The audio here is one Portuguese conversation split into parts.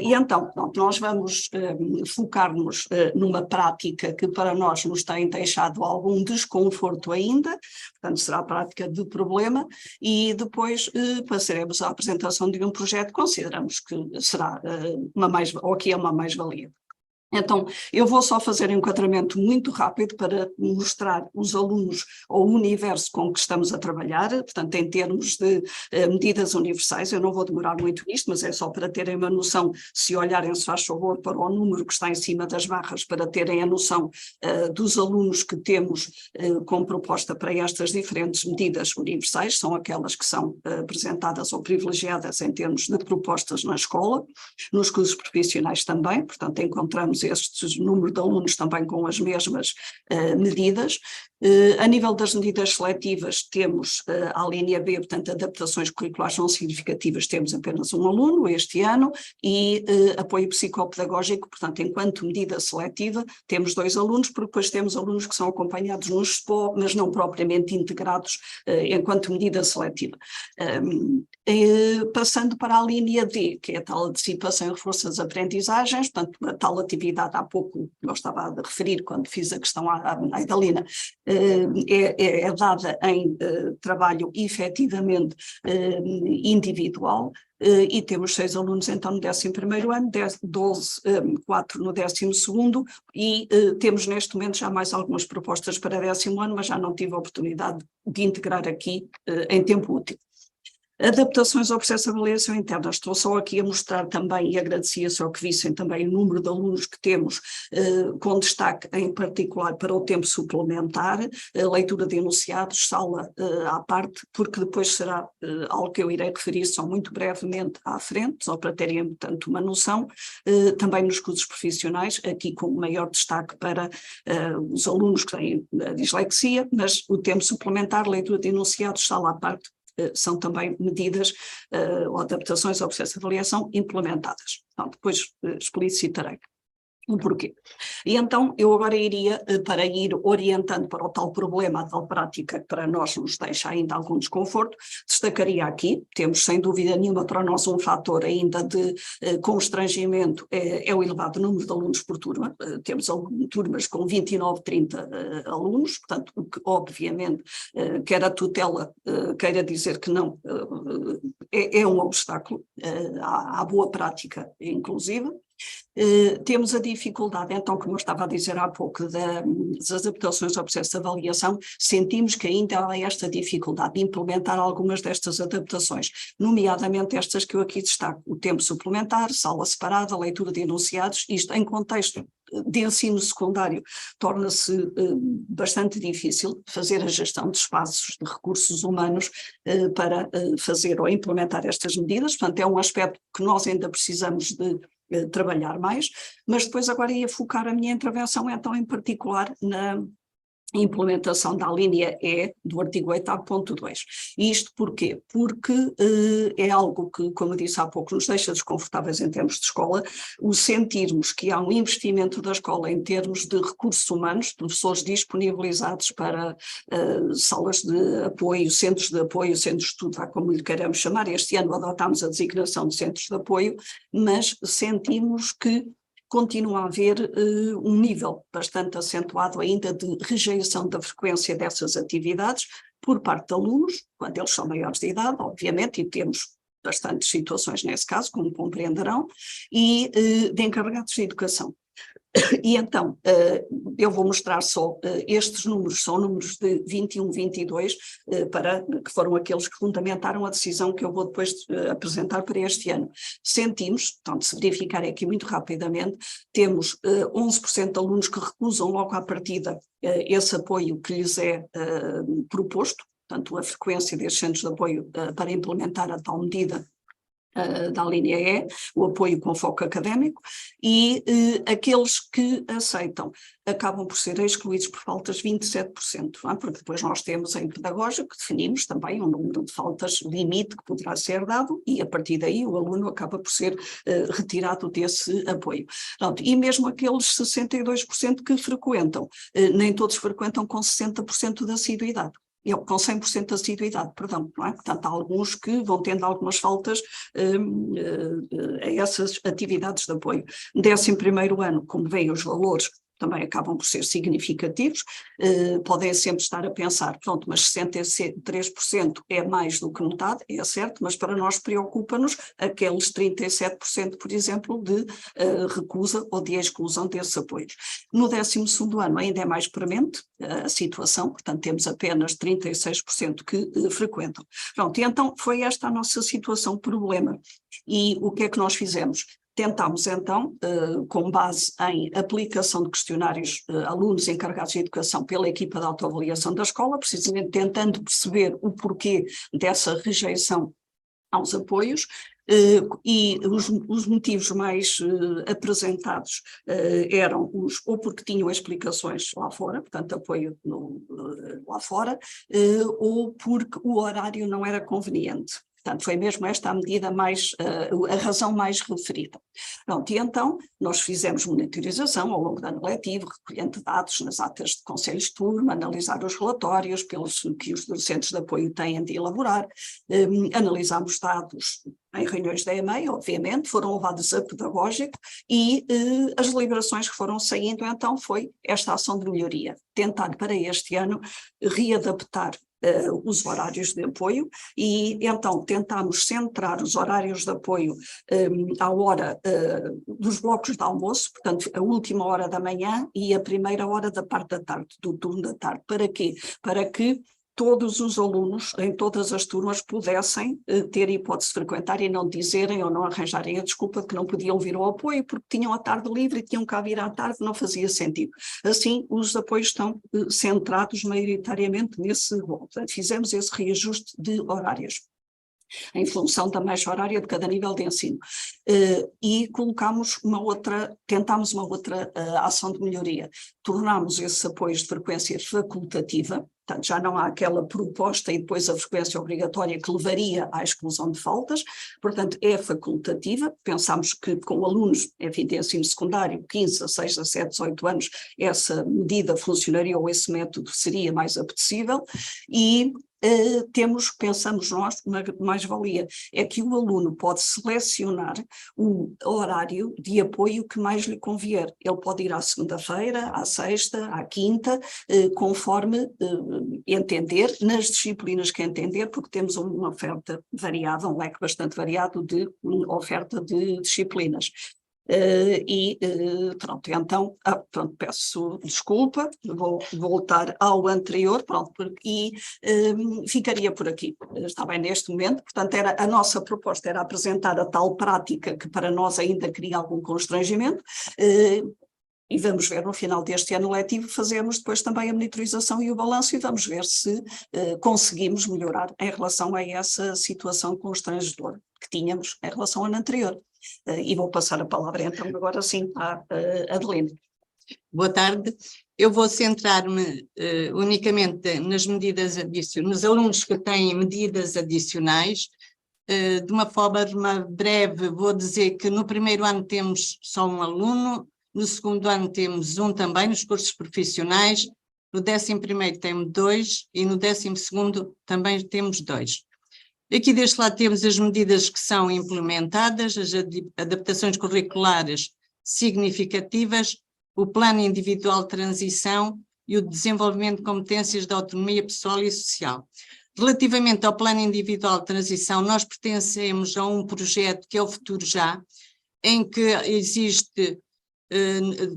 E então, pronto, nós vamos focar-nos numa prática que para nós nos tem deixado algum desconforto ainda, portanto será a prática de problema, e depois passaremos à apresentação de um projeto que consideramos que será ou que é uma mais-valia. Então, eu vou só fazer um enquadramento muito rápido para mostrar os alunos ou o universo com que estamos a trabalhar, portanto, em termos de medidas universais. Eu não vou demorar muito nisto, mas é só para terem uma noção, se olharem, se faz favor, para o número que está em cima das barras, para terem a noção dos alunos que temos com proposta para estas diferentes medidas universais, são aquelas que são apresentadas ou privilegiadas em termos de propostas na escola, nos cursos profissionais também, portanto, encontramos este número de alunos também com as mesmas medidas. A nível das medidas seletivas temos a linha B, portanto adaptações curriculares não significativas, temos apenas um aluno este ano, e apoio psicopedagógico, portanto enquanto medida seletiva temos 2 alunos, porque depois temos alunos que são acompanhados no SPO, mas não propriamente integrados enquanto medida seletiva. Passando para a linha D, que é a tal antecipação e reforço das aprendizagens, portanto a tal atividade há pouco eu estava a referir quando fiz a questão à Idalina, é dada em trabalho efetivamente individual, e temos 6 alunos então no 11º ano, 4 no 12º, e temos neste momento já mais algumas propostas para 10º ano, mas já não tive a oportunidade de integrar aqui em tempo útil. Adaptações ao processo de avaliação interna, estou só aqui a mostrar também, e agradecia só que vissem também o número de alunos que temos, com destaque em particular para o tempo suplementar, leitura de enunciados, sala à parte, porque depois será algo que eu irei referir só muito brevemente à frente, só para terem, portanto, uma noção, também nos cursos profissionais, aqui com maior destaque para os alunos que têm dislexia, mas o tempo suplementar, leitura de enunciados, sala à parte, são também medidas ou adaptações ao processo de avaliação implementadas. Então, depois explicitarei o porquê. E então eu agora iria, para ir orientando para o tal problema, a tal prática que para nós nos deixa ainda algum desconforto, destacaria aqui, temos sem dúvida nenhuma para nós um fator ainda de constrangimento, é o elevado número de alunos por turma, temos turmas com 29, 30 alunos, portanto, o que obviamente quer a tutela queira dizer que não, é um obstáculo à boa prática inclusive. Temos a dificuldade, então, como eu estava a dizer há pouco, das adaptações ao processo de avaliação, sentimos que ainda há esta dificuldade de implementar algumas destas adaptações, nomeadamente estas que eu aqui destaco, o tempo suplementar, sala separada, leitura de enunciados, isto em contexto de ensino secundário torna-se bastante difícil fazer a gestão de espaços de recursos humanos para fazer ou implementar estas medidas, portanto é um aspecto que nós ainda precisamos de trabalhar mais, mas depois agora ia focar a minha intervenção então em particular na implementação da linha E do artigo 8º.2. E isto porquê? Porque é algo que, como eu disse há pouco, nos deixa desconfortáveis em termos de escola, o sentirmos que há um investimento da escola em termos de recursos humanos, professores disponibilizados para salas de apoio, centros de estudo, como lhe queremos chamar. Este ano adotámos a designação de centros de apoio, mas sentimos que continua a haver um nível bastante acentuado ainda de rejeição da frequência dessas atividades por parte de alunos, quando eles são maiores de idade, obviamente, e temos bastantes situações nesse caso, como compreenderão, e de encarregados de educação. E então, eu vou mostrar só estes números, são números de 21, 22, que foram aqueles que fundamentaram a decisão que eu vou depois apresentar para este ano. Sentimos, portanto, se verificarem aqui muito rapidamente, temos 11% de alunos que recusam logo à partida esse apoio que lhes é proposto, portanto, a frequência destes centros de apoio para implementar a tal medida da linha E, o apoio com foco académico, e aqueles que aceitam acabam por ser excluídos por faltas 27%, porque depois nós temos em pedagógico, definimos também um número de faltas limite que poderá ser dado e a partir daí o aluno acaba por ser retirado desse apoio. Pronto, e mesmo aqueles 62% que frequentam, nem todos frequentam com 60% de assiduidade. com 100% de assiduidade, perdão, não é? Portanto, há alguns que vão tendo algumas faltas a essas atividades de apoio. 11º ano, como veem, os valores também acabam por ser significativos, podem sempre estar a pensar, pronto, mas 63% é mais do que metade, é certo, mas para nós preocupa-nos aqueles 37%, por exemplo, de recusa ou de exclusão desses apoios. No 12º ano ainda é mais premente a situação, portanto temos apenas 36% que frequentam. Pronto, e então foi esta a nossa situação problema. E o que é que nós fizemos? Tentámos então, com base em aplicação de questionários alunos encarregados de educação pela equipa de autoavaliação da escola, precisamente tentando perceber o porquê dessa rejeição aos apoios, e os motivos mais apresentados eram ou porque tinham explicações lá fora, portanto apoio lá fora, ou porque o horário não era conveniente. Portanto, foi mesmo esta a medida mais, a razão mais referida. Pronto, e então nós fizemos monitorização ao longo do ano letivo, recolhendo dados nas atas de conselhos de turma, analisar os relatórios que os docentes de apoio têm de elaborar, analisámos dados em reuniões da EMEI, obviamente, foram levados a pedagógico e as deliberações que foram saindo então foi esta ação de melhoria, tentar para este ano readaptar os horários de apoio e então tentámos centrar os horários de apoio à hora dos blocos de almoço, portanto a última hora da manhã e a primeira hora da parte da tarde, do turno da tarde. Para quê? Para que todos os alunos, em todas as turmas, pudessem ter hipótese de frequentar e não dizerem ou não arranjarem a desculpa de que não podiam vir ao apoio porque tinham a tarde livre e tinham cá vir à tarde, não fazia sentido. Assim, os apoios estão centrados maioritariamente nesse rol. Portanto, fizemos esse reajuste de horários em função da mecha horária de cada nível de ensino. E tentámos uma outra ação de melhoria. Tornámos esses apoios de frequência facultativa, portanto já não há aquela proposta e depois a frequência obrigatória que levaria à exclusão de faltas, portanto é facultativa, pensámos que com alunos, enfim, de ensino secundário, 15, 16, 17, 18 anos, essa medida funcionaria ou esse método seria mais apetecível e pensamos nós, uma mais-valia é que o aluno pode selecionar o horário de apoio que mais lhe convier. Ele pode ir à segunda-feira, à sexta, à quinta, conforme entender, nas disciplinas que entender, porque temos uma oferta variada, um leque bastante variado de oferta de disciplinas. Pronto, então, pronto, peço desculpa, vou voltar ao anterior, pronto, ficaria por aqui, está bem neste momento, portanto a nossa proposta era apresentar a tal prática que para nós ainda cria algum constrangimento, e vamos ver no final deste ano letivo, fazemos depois também a monitorização e o balanço e vamos ver se conseguimos melhorar em relação a essa situação constrangedora que tínhamos em relação ao ano anterior. E vou passar a palavra então agora sim à Adelina. Boa tarde. Eu vou centrar-me unicamente nas medidas adicionais, nos alunos que têm medidas adicionais. De uma forma breve, vou dizer que no primeiro ano temos só um aluno, no segundo ano temos um também, nos cursos profissionais, no 11º temos 2 e no 12º também temos 2. Aqui deste lado temos as medidas que são implementadas, as adaptações curriculares significativas, o plano individual de transição e o desenvolvimento de competências de autonomia pessoal e social. Relativamente ao plano individual de transição, nós pertencemos a um projeto que é o Futuro Já, em que existe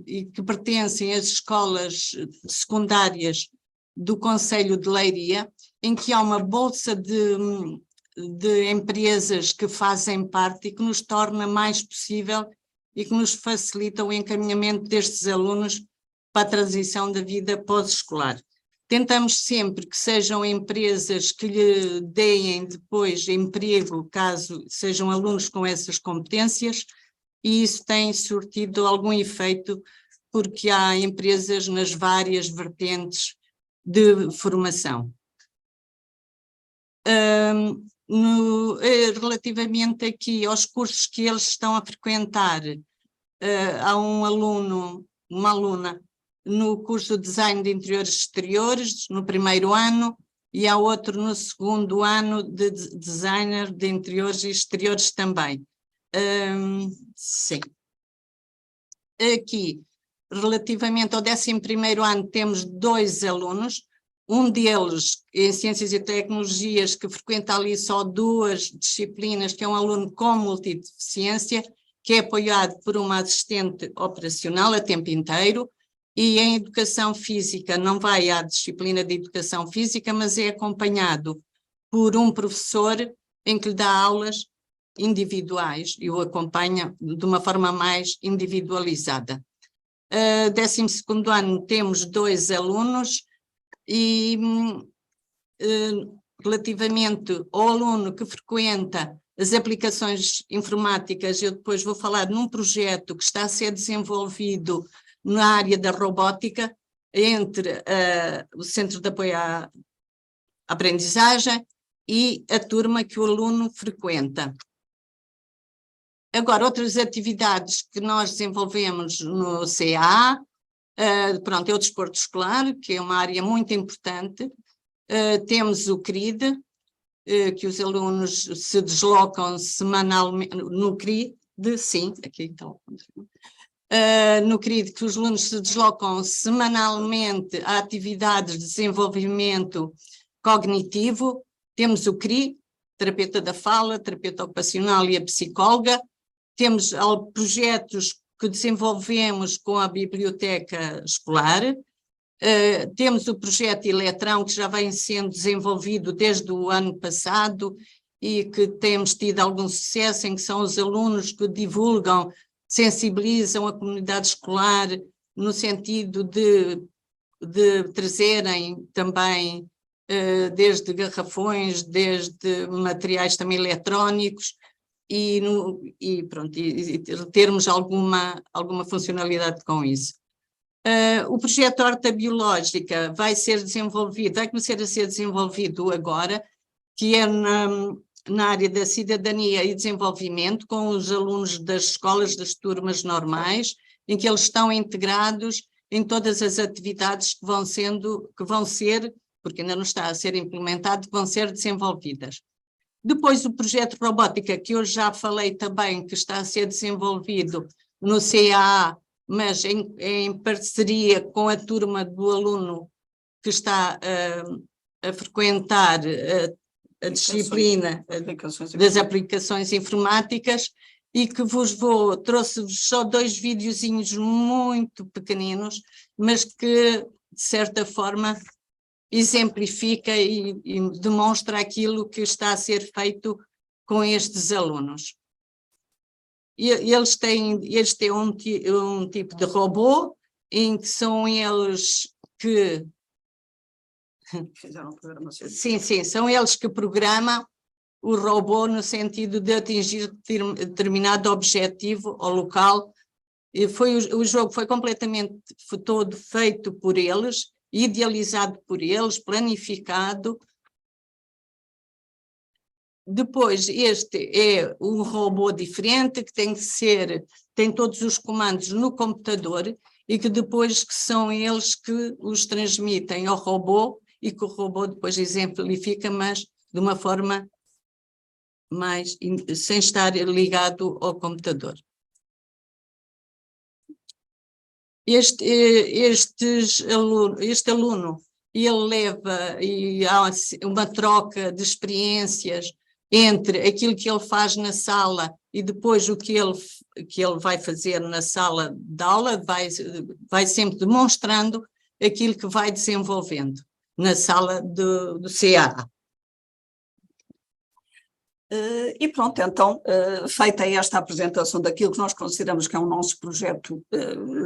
e que pertencem às escolas secundárias do Concelho de Leiria, em que há uma bolsa de empresas que fazem parte e que nos torna mais possível e que nos facilita o encaminhamento destes alunos para a transição da vida pós-escolar. Tentamos sempre que sejam empresas que lhe deem depois emprego, caso sejam alunos com essas competências, e isso tem surtido algum efeito, porque há empresas nas várias vertentes de formação. Relativamente aqui aos cursos que eles estão a frequentar, há um aluno, uma aluna, no curso de Design de Interiores Exteriores, no primeiro ano, e há outro no segundo ano de designer de interiores e exteriores também. Sim. Aqui, relativamente ao 11º ano, temos 2 alunos, um deles em Ciências e Tecnologias, que frequenta ali só 2 disciplinas, que é um aluno com multideficiência, que é apoiado por uma assistente operacional a tempo inteiro, e em Educação Física não vai à disciplina de Educação Física, mas é acompanhado por um professor em que lhe dá aulas individuais e o acompanha de uma forma mais individualizada. 12º ano temos 2 alunos e relativamente ao aluno que frequenta as aplicações informáticas, eu depois vou falar num projeto que está a ser desenvolvido na área da robótica entre o Centro de Apoio à Aprendizagem e a turma que o aluno frequenta. Agora, outras atividades que nós desenvolvemos no CAA, pronto, é o desporto escolar, que é uma área muito importante. Temos o CRID, que os alunos se deslocam semanalmente, no CRID, sim, aqui então, no CRID, que os alunos se deslocam semanalmente a atividades de desenvolvimento cognitivo. Temos o CRI, terapeuta da fala, terapeuta ocupacional e a psicóloga. Temos projetos que desenvolvemos com a biblioteca escolar. Temos o projeto Eletrão, que já vem sendo desenvolvido desde o ano passado e que temos tido algum sucesso, em que são os alunos que divulgam, sensibilizam a comunidade escolar no sentido de trazerem também desde garrafões, desde materiais também eletrónicos e termos alguma funcionalidade com isso. O projeto Horta Biológica vai começar a ser desenvolvido agora, que é na área da cidadania e desenvolvimento, com os alunos das escolas, das turmas normais, em que eles estão integrados em todas as atividades que vão ser, porque ainda não está a ser implementado, que vão ser desenvolvidas. Depois o projeto Robótica, que eu já falei também, que está a ser desenvolvido no CAA, mas em parceria com a turma do aluno que está a frequentar a disciplina das aplicações informáticas, e que trouxe-vos só 2 videozinhos muito pequeninos, mas que, de certa forma, exemplifica e demonstra aquilo que está a ser feito com estes alunos. Eles têm um tipo de robô, em que são eles que... Fizeram programação. Sim, são eles que programam o robô no sentido de atingir determinado objetivo ou local. O jogo foi completamente todo feito por eles, idealizado por eles, planificado. Depois, este é um robô diferente, que tem todos os comandos no computador, e que depois são eles que os transmitem ao robô, e que o robô depois exemplifica, mas de uma forma sem estar ligado ao computador. Este aluno, ele leva, e há uma troca de experiências entre aquilo que ele faz na sala e depois o que ele vai fazer na sala de aula, vai sempre demonstrando aquilo que vai desenvolvendo na sala do CAA. E pronto, então, feita esta apresentação daquilo que nós consideramos que é o nosso projeto,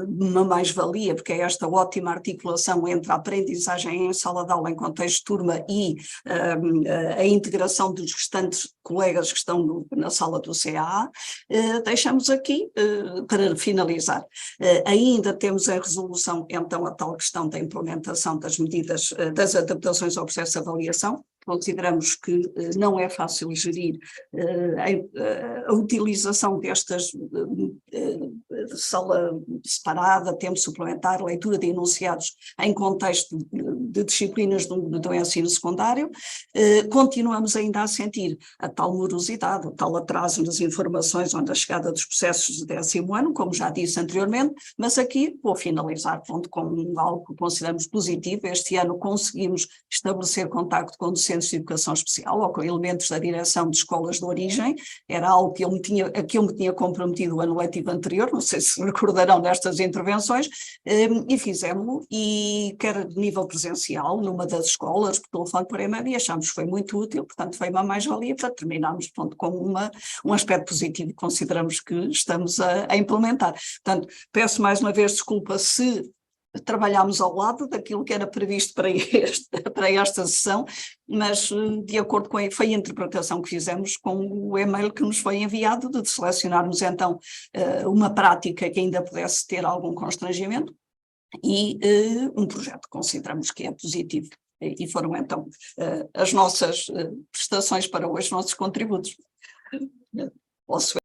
uma mais-valia, porque é esta ótima articulação entre a aprendizagem em sala de aula em contexto de turma e a integração dos restantes colegas que estão na sala do CAA, deixamos aqui para finalizar. Ainda temos em resolução, então, a tal questão da implementação das medidas, das adaptações ao processo de avaliação. Consideramos que não é fácil gerir a utilização destas sala separada, tempo suplementar, leitura de enunciados em contexto de disciplinas do ensino secundário. Continuamos ainda a sentir a tal morosidade, o tal atraso nas informações onde a chegada dos processos de 10º ano, como já disse anteriormente, mas aqui vou finalizar com algo que consideramos positivo. Este ano conseguimos estabelecer contacto com docentes de educação especial ou com elementos da direção de escolas de origem. Era algo que eu me tinha comprometido o ano letivo anterior, não sei se recordarão destas intervenções, e fizemos, e quer a nível presencial, numa das escolas, por telefone, por e-mail, e achamos que foi muito útil, portanto foi uma mais-valia para terminarmos com um aspecto positivo que consideramos que estamos a implementar. Portanto, peço mais uma vez desculpa se trabalhámos ao lado daquilo que era previsto para esta sessão, mas de acordo com foi a interpretação que fizemos com o e-mail que nos foi enviado, de selecionarmos então uma prática que ainda pudesse ter algum constrangimento e um projeto que consideramos que é positivo. E foram então as nossas prestações para hoje, os nossos contributos. Posso